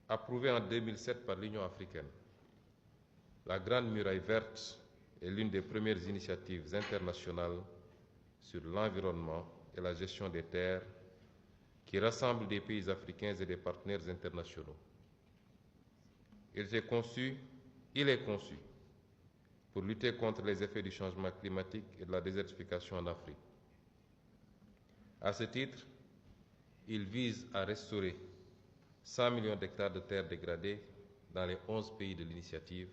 Approuvée en 2007 par l'Union africaine, la Grande Muraille verte est l'une des premières initiatives internationales sur l'environnement et la gestion des terres qui rassemble des pays africains et des partenaires internationaux. Il est conçu pour lutter contre les effets du changement climatique et de la désertification en Afrique. À ce titre, il vise à restaurer 100 millions d'hectares de terres dégradées dans les 11 pays de l'initiative,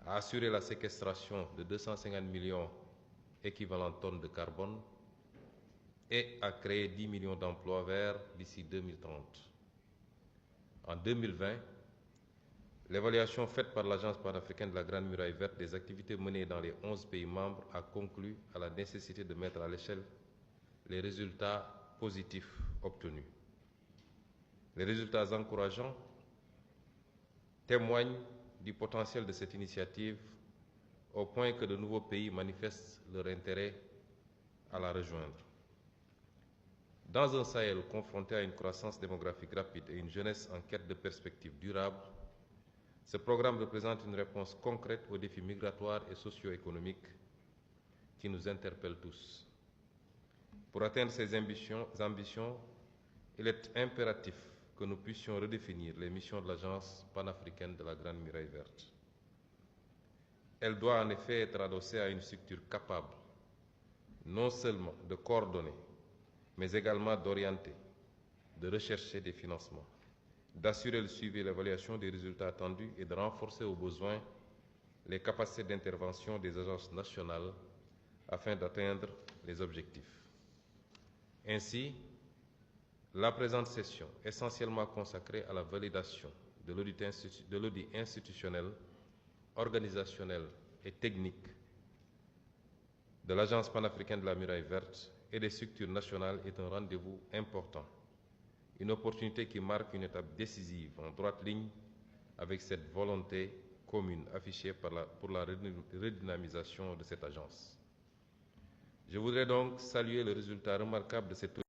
à assurer la séquestration de 250 millions équivalents tonnes de carbone et à créer 10 millions d'emplois verts d'ici 2030. En 2020, l'évaluation faite par l'Agence panafricaine de la Grande Muraille verte des activités menées dans les 11 pays membres a conclu à la nécessité de mettre à l'échelle les résultats positifs obtenus. Les résultats encourageants témoignent du potentiel de cette initiative au point que de nouveaux pays manifestent leur intérêt à la rejoindre. Dans un Sahel confronté à une croissance démographique rapide et une jeunesse en quête de perspectives durables, ce programme représente une réponse concrète aux défis migratoires et socio-économiques qui nous interpellent tous. Pour atteindre ces ambitions, il est impératif que nous puissions redéfinir les missions de l'Agence panafricaine de la Grande Muraille verte. Elle doit en effet être adossée à une structure capable non seulement de coordonner, mais également d'orienter, de rechercher des financements, d'assurer le suivi et l'évaluation des résultats attendus et de renforcer au besoin les capacités d'intervention des agences nationales afin d'atteindre les objectifs. Ainsi, la présente session, essentiellement consacrée à la validation de l'audit institutionnel, organisationnel et technique de l'Agence panafricaine de la Muraille verte et des structures nationales, est un rendez-vous important, une opportunité qui marque une étape décisive en droite ligne avec cette volonté commune affichée pour la redynamisation de cette agence. Je voudrais donc saluer le résultat remarquable de cette